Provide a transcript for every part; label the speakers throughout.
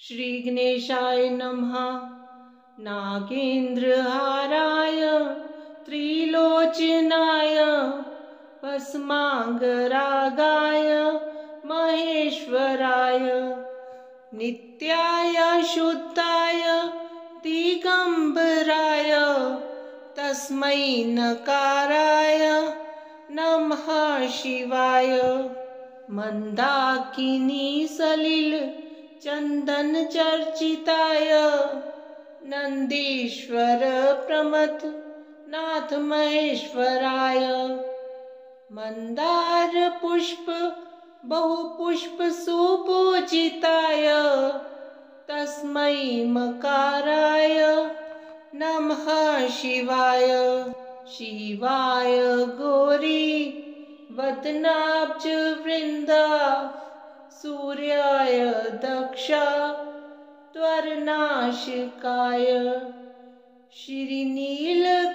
Speaker 1: श्री गणेशाय नमः। नागेन्द्रहाराय त्रिलोचनाय भस्मांगरागाय महेश्वराय नित्याय शुद्धाय दिगंबराय तस्मै नकाराय नमः शिवाय। मंदाकिनी सलिल चंदन चर्चिताय नंदीश्वर प्रमथ नाथ महेश्वराय मंदार पुष्प बहुपुष्प सुपूजिताय तस्मै मकाराय नमः शिवाय। शिवाय गौरी वदनाब्ज वृंदा सूर्याय दक्षा त्वरनाशिकाय श्रीनीलकंठाय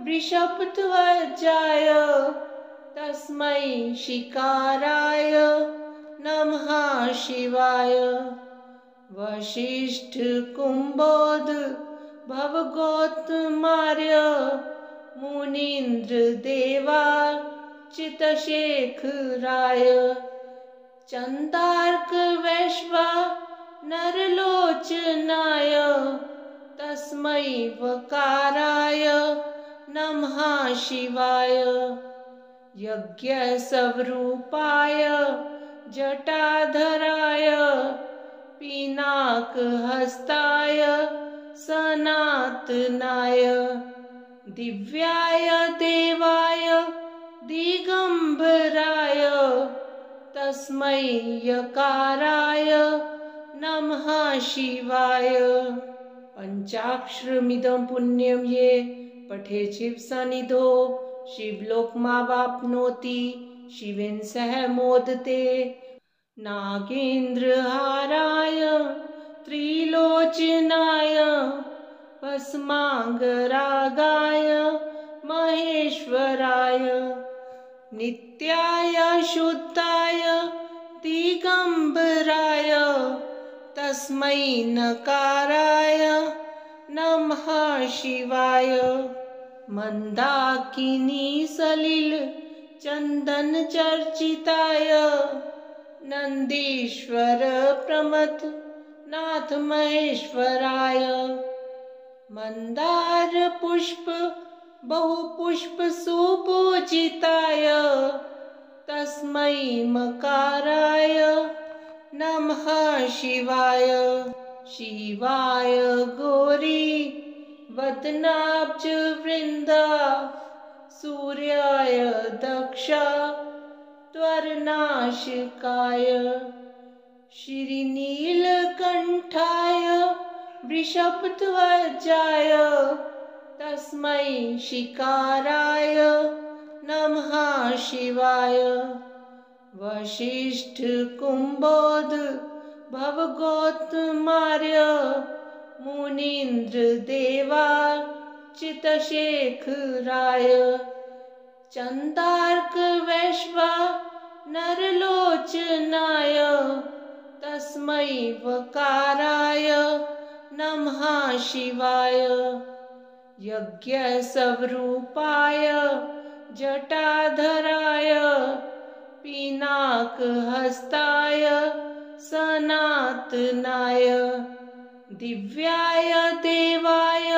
Speaker 1: वृषभध्वजाय तस्मै शिकाराय नमः शिवाय। वशिष्ठ कुंभोद भवगोत्मार्य मुनीन्द्र देवा चितशेखराय चंदार्क वैश्वा नरलोचनाय तस्मै वकाराय नमः शिवाय। यज्ञ स्वरूपाय जटाधराय पिनाकहस्ताय सनातनाय दिव्याय देवाय दिगंबराय तस्मै यकाराय नमः शिवाय। पंचाक्षरमिदं पुण्यं ये पठेत् शिवसन्निधौ शिवलोकमावाप्नोति शिवेन सह मोदते। नागेन्द्रहाराय त्रिलोचनाय भस्मांगरागाय महेश्वराय नित्याय शुद्धाय दिगंबराय तस्मै नकाराय नमः शिवाय। मंदाकिनी सलिल चंदन चर्चिताय नंदीश्वर प्रमथ नाथ महेश्वराय मंदार पुष्प बहुपुष्प सुपूजिताय तस्मै मकाराय नमः शिवाय। शिवाय गौरी वदनाब्ज वृंदा सूर्याय दक्षा त्वरनाशिकाय श्रीनीलकंठाय वृषभध्वजाय तस्मै शिकाराय नमः शिवाय। वशिष्ठ कुंभोद भवगोत्मार्य मुनीन्द्र देवा चितशेखराय चंदार्क वैश्वा नरलोचनाय तस्मै वकाराय नमः शिवाय। यज्ञ स्वरूपाय जटाधराय पिनाकहस्ताय सनातनाय दिव्याय देवाय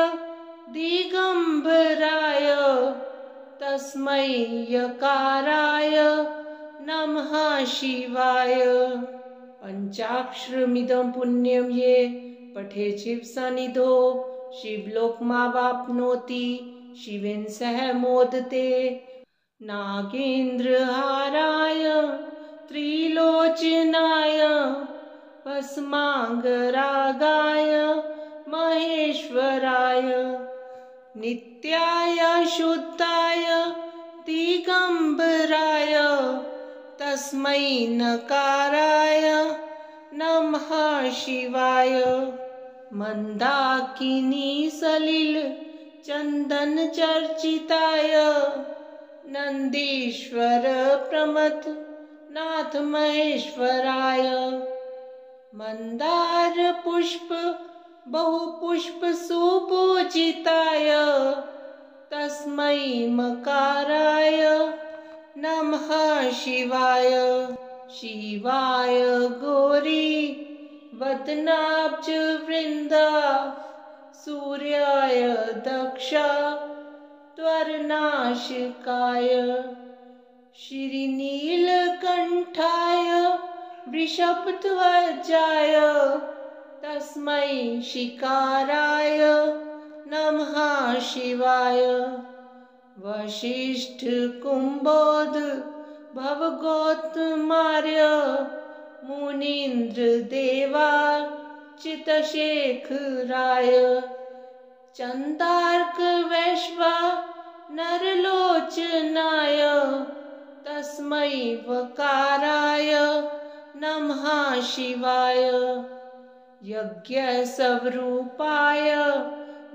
Speaker 1: दिगंबराय तस्मै यकाराय नमः शिवाय। पंचाक्षरमिदं पुण्यं ये पठेत् शिवसन्निधौ शिवलोकमावाप्नोति शिवेन सह मोदते। नागेन्द्रहाराय त्रिलोचनाय भस्मांगरागाय महेश्वराय नित्याय शुद्धाय दिगंबराय तस्मै नकाराय नमः शिवाय। मंदाकिनी सलिल चंदन चर्चिताय नंदीश्वर प्रमथ नाथ महेश्वराय मंदार पुष्प बहुपुष्प सुपूजिताय तस्मै मकाराय नमः शिवाय। शिवाय गौरी वदनाब्ज वृंदा सूर्याय दक्ष त्वरनाशिकाय श्रीनीलकंठाय वृषभध्वजाय तस्मै शिकाराय नमः शिवाय। वशिष्ठ कुंभोद भवगोत्मार्य मुनीन्द्र देवा चितशेखराय चंदार्क वैश्वा नरलोचनाय तस्मै वकाराय नमः शिवाय। यज्ञस्वरूपाय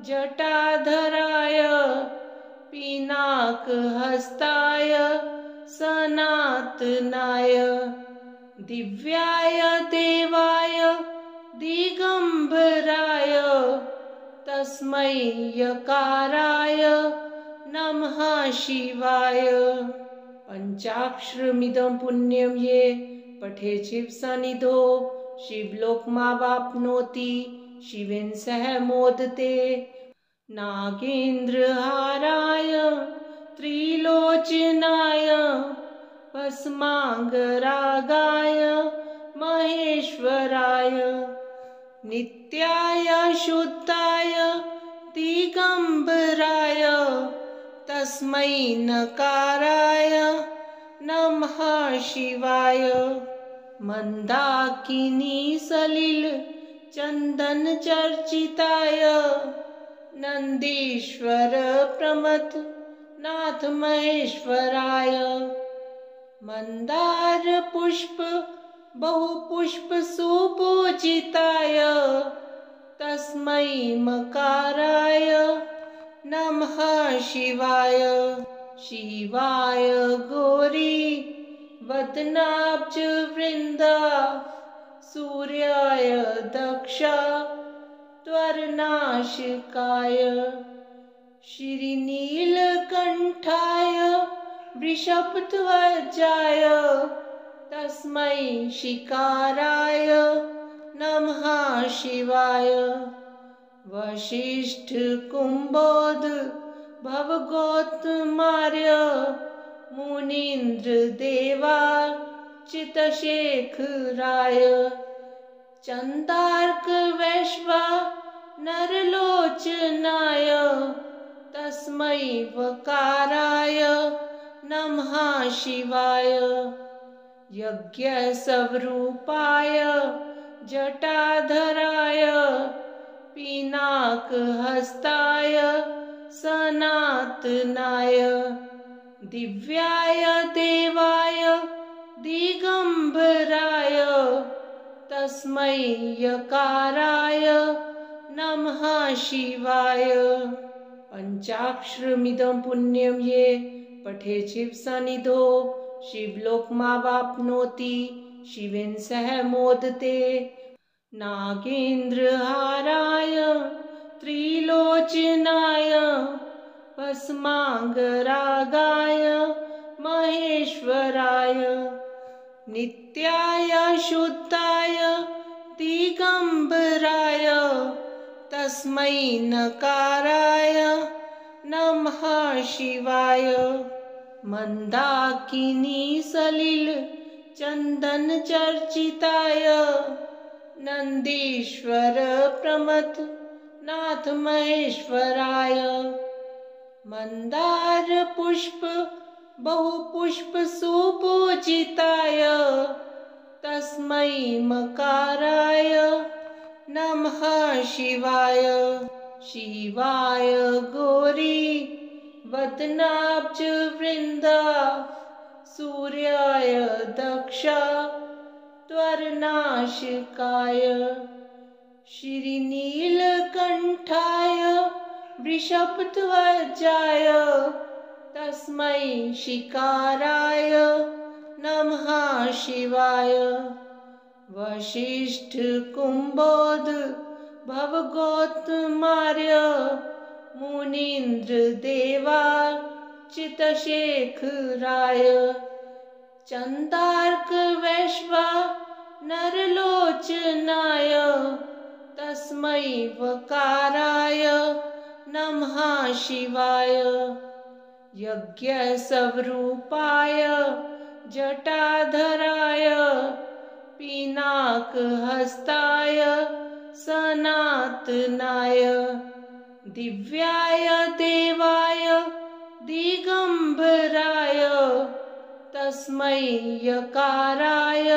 Speaker 1: जटाधराय पिनाकहस्ताय सनातनाय दिव्याय देवाय दिगंबराय तस्मै यकाराय नमः शिवाय। पंचाक्षरमिदं पुण्यं ये पठेचिव सनिधो शिवलोकमावाप्नोति शिवेन सह मोदते। नागेन्द्रहाराय त्रिलोचनाय भस्मांगरागाय महेश्वराय नित्याय शुद्धाय दिगंबराय तस्मै नकाराय नमः शिवाय। मंदाकिनी सलिल चंदन चर्चिताय नंदीश्वर प्रमथ नाथ महेश्वराय मंदार पुष्प बहुपुष्प सुपूजिताय तस्मै मकाराय नमः शिवाय। शिवाय गौरी वदनाब्ज वृंदा सूर्याय दक्ष त्वरनाशिकाय श्रीनीलकंठाय वृषभध्वजाय तस्मै शिकाराय नमः शिवाय। वशिष्ठ कुंभोद भवगोत्मार्य मुनीन्द्र देवा चितशेखराय चंदार्क वैश्वा नरलोचनाय तस्मै वकाराय नमः शिवाय। यज्ञस्वरूपाय जटाधराय पिनाकहस्ताय सनातनाय दिव्याय देवाय दिगंबराय तस्मै यकाराय नमः शिवाय। पंचाक्षरमिदं पुण्यं ये पठेचिव सनिधो शिवलोकमावाप्नोति शिवेन सह मोदते। नागेन्द्रहाराय त्रिलोचनाय भस्मांगरागाय महेश्वराय नित्याय शुद्धाय दिगंबराय तस्मै नकाराय नमः शिवाय। मंदाकिनी सलिल चंदन चर्चिताय नंदीश्वर प्रमथ नाथ महेश्वराय मंदार पुष्प बहुपुष्प सुपूजिताय तस्मै मकाराय नमः शिवाय। शिवाय गौरी वदनाब्ज वृंदा सूर्याय दक्ष त्वरनाशिकाय श्रीनीलकंठाय वृषभध्वजाय तस्मै शिकाराय नमः शिवाय। वशिष्ठ कुम्भोध भवगोत्मार्य मुनीन्द्र देवार्चितशेखराय चन्दार्क वैश्वा नरलोचनाय तस्मै वकाराय नमः शिवाय यज्ञस्वरूपाय जटाधराय पिनाकहस्ताय सनातनाय दिव्याय देवाय दिगंबराय तस्मै यकाराय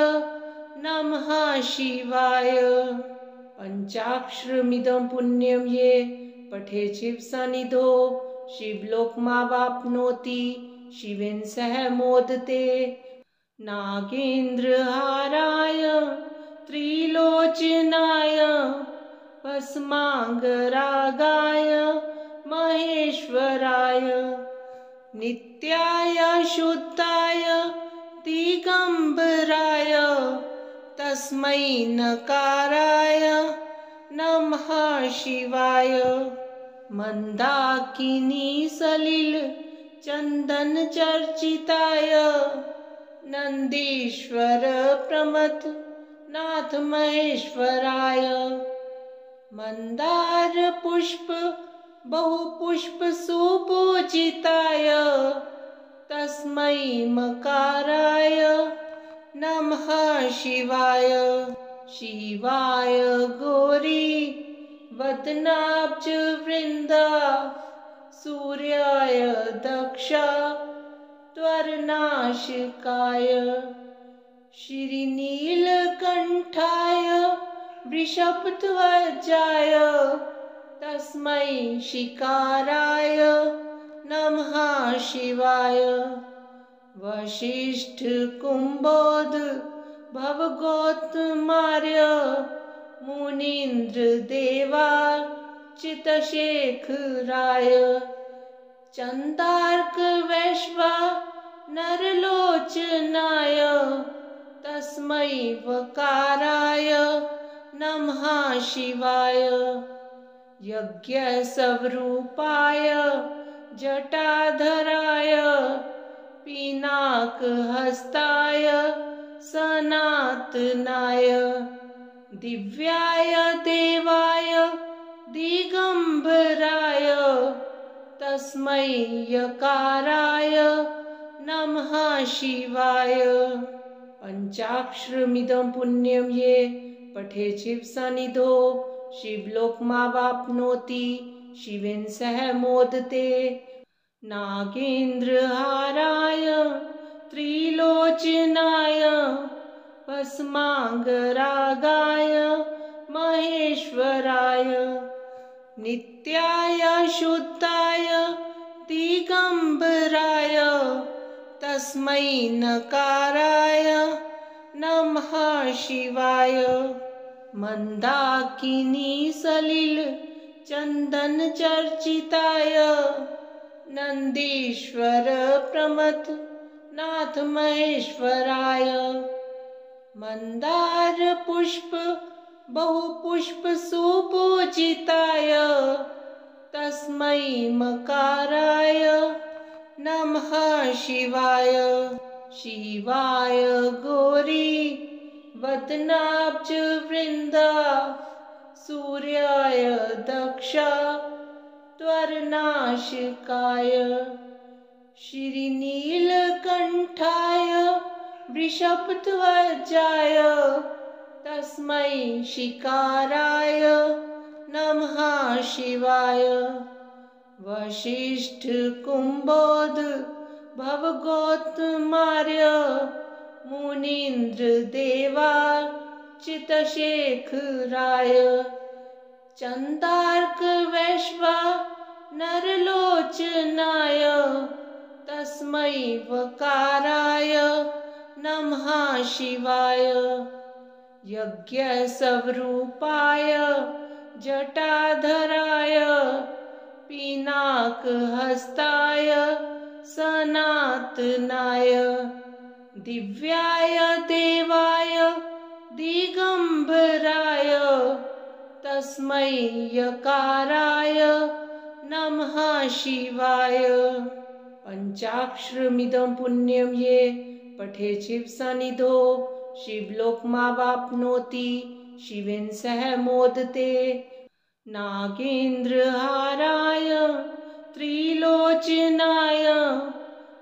Speaker 1: नमः शिवाय पंचाक्षरमिदं पुण्यं ये पठेचिव सनिधो शिवलोकमावाप्नोति शिवेन सह मोदते नागेन्द्रहाराय त्रिलोचनाय भस्मांगरागाय महेश्वराय नित्याय शुद्धाय दिगंबराय तस्मै नकाराय नमः शिवाय मंदाकिनी सलिल चंदन चर्चिताय नंदीश्वर प्रमथ नाथ महेश्वराय मंदार पुष्प बहुपुष्प सुपूजिताय तस्मै मकाराय नमः शिवाय शिवाय गौरी वदनाब्ज वृंदा सूर्याय दक्ष त्वरनाशिकाय श्रीनीलकंठाय वृषभध्वजाय तस्मै शिकाराय नमः शिवाय वशिष्ठ कुम्भोध भवगोत्मार्य मुनीन्द्र देवार्चितशेखराय चन्दार्क वैश्वा नरलोचनाय तस्मै वकाराय नमः शिवाय यज्ञस्वरूपाय जटाधराय पिनाकहस्ताय सनातनाय दिव्याय देवाय दिगंबराय तस्मै यकाराय नमः शिवाय पंचाक्षरमिदं पुण्यं ये पठेचिव सनिधो शिवलोकमावाप्नोति शिवेन सह मोदते नागेन्द्रहाराय त्रिलोचनाय भस्मांगरागाय महेश्वराय नित्याय शुद्धाय दिगंबराय तस्मै नकाराय नमः शिवाय मंदाकिनी सलिल चंदन चर्चिताय नंदीश्वर प्रमथ नाथ महेश्वराय मंदार पुष्प बहुपुष्प सुपूजिताय तस्मै मकाराय नमः शिवाय शिवाय गौरी वदनाब्ज वृंदा सूर्याय दक्ष त्वरनाशिकाय श्रीनीलकंठाय वृषभध्वजाय तस्मै शिकाराय नमः शिवाय वशिष्ठ कुम्भोध भवगोत्मार्य मुनीन्द्र देवार्चितशेखराय चन्दार्क वैश्वा नरलोचनाय तस्मै वकाराय नमः शिवाय यज्ञस्वरूपाय जटाधराय पिनाकहस्ताय सनातनाय दिव्याय देवाय दिग दिगंबराय तस्मै यकाराय नमः शिवाय। पंचाक्षरमिदं पुण्यं ये पठेचिव सनिधो शिवलोकमावाप्नोति शिवेन सह मोदते। नागेन्द्रहाराय त्रिलोचनाय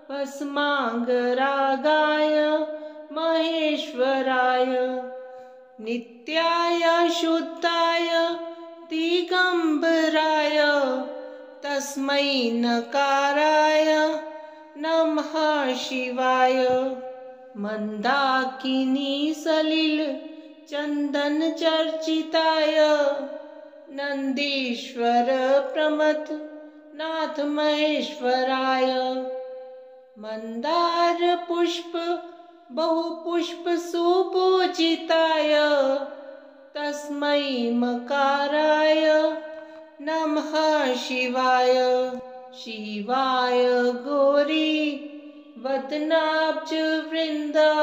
Speaker 1: भस्मांगरागाय महेश्वराय नित्याय शुद्धाय दिगंबराय तस्मै नकाराय नमः शिवाय। मंदाकिनी सलिल चंदन चर्चिताय नंदीश्वर प्रमथ नाथ महेश्वराय मंदार पुष्प बहुपुष्प सुपूजिताय तस्मै मकाराय नमः शिवाय। शिवाय गौरी वदनाब्ज वृंदा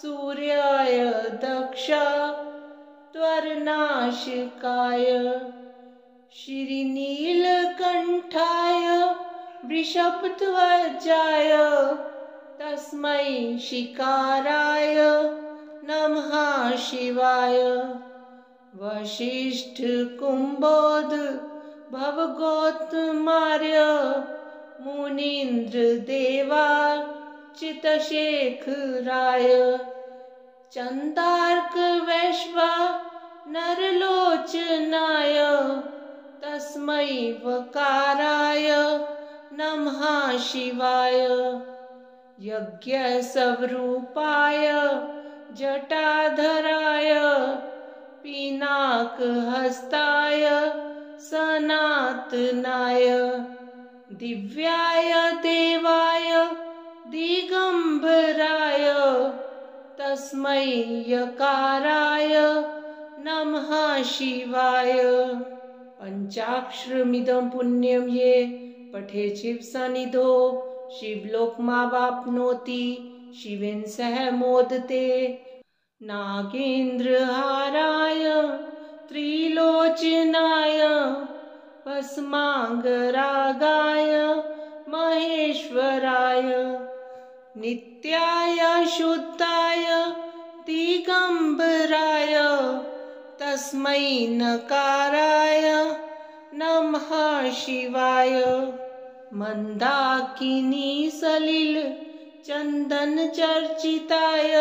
Speaker 1: सूर्याय दक्षा त्वरनाशिकाय श्रीनीलकंठाय वृषभध्वजाय तस्मै शिकाराय नमः शिवाय। वशिष्ठ कुंभोद भवगोत्मार्य मुनीन्द्र देवार्चितशेखराय चंदार्क वैश्वा नरलोचनाय तस्मै वकाराय नमः शिवाय। यज्ञ स्वरूपाय जटाधराय पिनाकहस्ताय सनातनाय दिव्याय देवाय दिगंबराय तस्मै यकाराय नमः शिवाय। पंचाक्षरमिदं पुण्यं ये पठेचिव सनिधो शिवलोकमावाप्नोति शिवेन सह मोदते। नागेन्द्रहाराय त्रिलोचनाय भस्मांगरागाय महेश्वराय नित्याय शुद्धाय दिगंबराय तस्मै नकाराय नमः शिवाय। मंदाकिनी सलिल चंदन चर्चिताय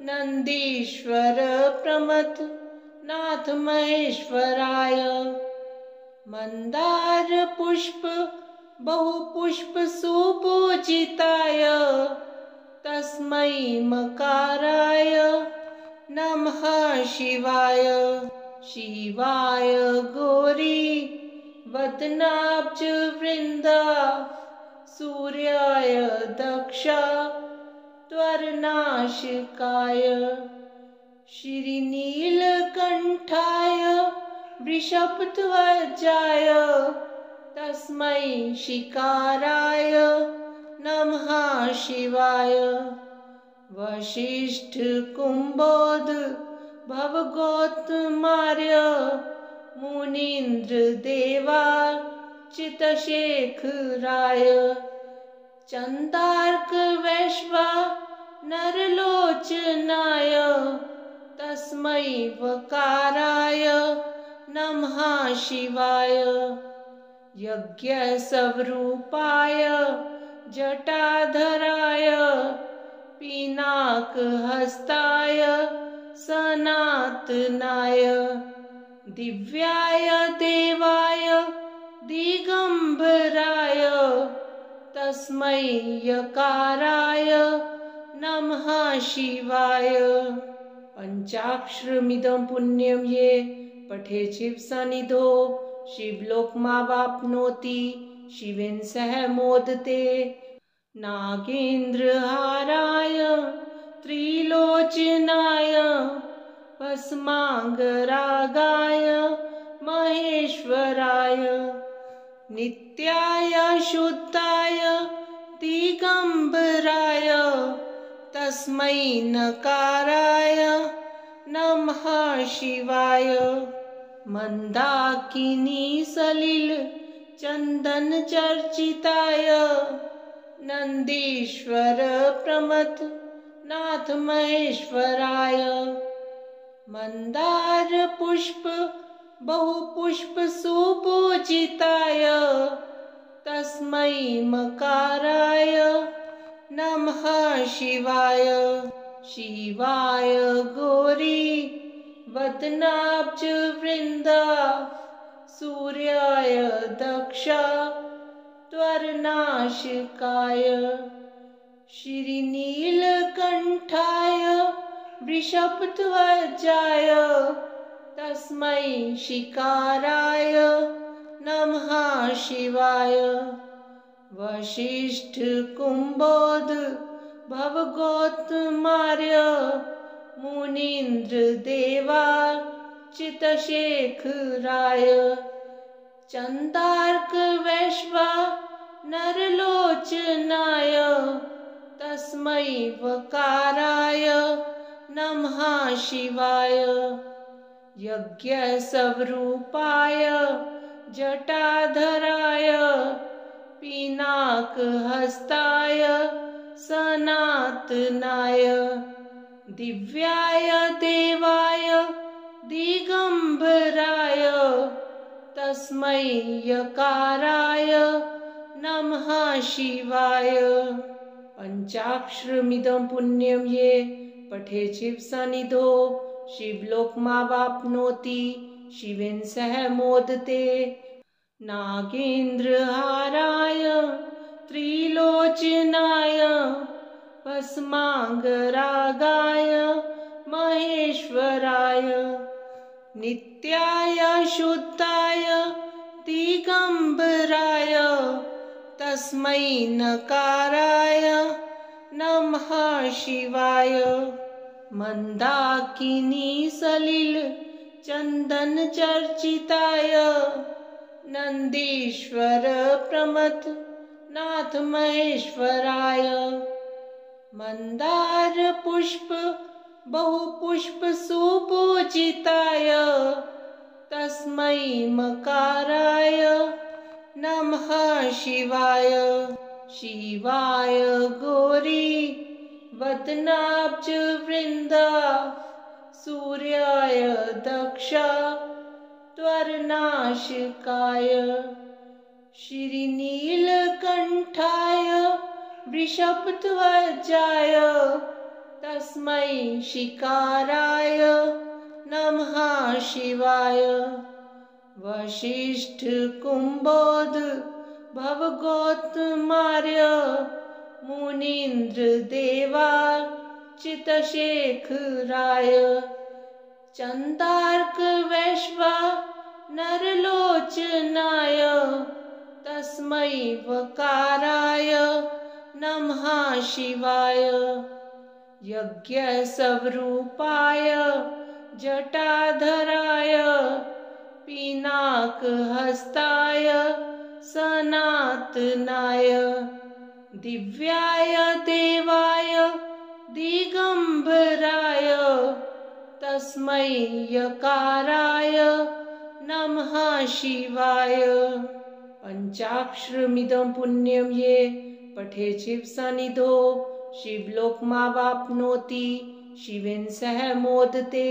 Speaker 1: नंदीश्वर प्रमथ नाथ महेश्वराय मंदार पुष्प बहुपुष्प सुपूजिताय तस्मै मकाराय नमः शिवाय। शिवाय गौरी वदनाब्ज वृंदा सूर्याय दक्षा त्वरनाशिकाय श्रीनीलकंठाय वृषभध्वजाय तस्मै शिकाराय नमः शिवाय। वशिष्ठ कुंभोद भवगोत्मार्य मुनीन्द्र देवार्चितशेखराय चंदार्क वैश्वा नरलोचनाय तस्मै वकाराय नमः शिवाय। यज्ञ स्वरूपाय जटाधराय पिनाकहस्ताय सनातनाय दिव्याय देवाय दिगंबराय तस्मै यकाराय नमः शिवाय। पंचाक्षरमिदं पुण्यं ये पठेचिव सनिधो शिवलोकमावाप्नोति शिवेन सह मोदते। नागेन्द्रहाराय त्रिलोचनाय भस्मांगरागाय महेश्वराय नित्याय शुद्धाय दिगंबराय तस्मै नकाराय नमः शिवाय। मंदाकिनी सलिल चंदन चर्चिताय नंदीश्वर प्रमथ नाथ महेश्वराय। मंदार पुष्प बहुपुष्प सुपूजिताय तस्मै मकाराय नमः शिवाय। शिवाय गौरी वदनाब्ज वृंदा सूर्याय दक्षा त्वरनाशिकाय। श्रीनीलकंठाय वृषभध्वजाय तस्मै शिकाराय नमः शिवाय। वशिष्ठ कुंभोद भवगोत्मार्य मुनीन्द्र देवा चितशेखराय। चंदार्क वैश्वा नरलोचनाय तस्मै वकाराय नमः शिवाय। यज्ञ स्वरूपाय जटाधराय पिनाकहस्ताय सनातनाय। दिव्याय देवाय दिगंबराय तस्मै यकाराय नमः शिवाय। पंचाक्षरमिदं पुण्यं ये पठेत् शिवसन्निधौ शिवलोकमावाप्नोति शिवेन सह मोदते। नागेन्द्रहाराय त्रिलोचनाय भस्मांगरागाय महेश्वराय। नित्याय शुद्धाय दिगंबराय तस्मै नकाराय नमः शिवाय। मंदाकिनी सलिल चंदन चर्चिताय नंदीश्वर प्रमथ नाथ महेश्वराय। मंदार पुष्प बहुपुष्प सुपूजिताय तस्मै मकाराय नमः शिवाय। शिवाय गौरी वदनाब्ज वृंदा सूर्याय दक्षा त्वरनाशिकाय। श्रीनीलकंठाय वृषभध्वजाय तस्मै शिकाराय नमः शिवाय। वशिष्ठ कुंभोद भवगोत्मार्य मुनीन्द्र देवा चितशेखराय। चंदार्क वैश्वा नरलोचनाय तस्मै वकाराय नमः शिवाय। यज्ञ स्वरूपाय जटाधराय पिनाकहस्ताय सनातनाय। दिव्याय देवाय दिगंबराय तस्मै यकाराय नमः शिवाय। पंचाक्षरमिदं पुण्यं ये पठेत् शिवसन्निधौ शिवलोकमावाप्नोति शिवेन सह मोदते।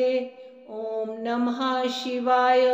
Speaker 1: ओम नमः शिवाय।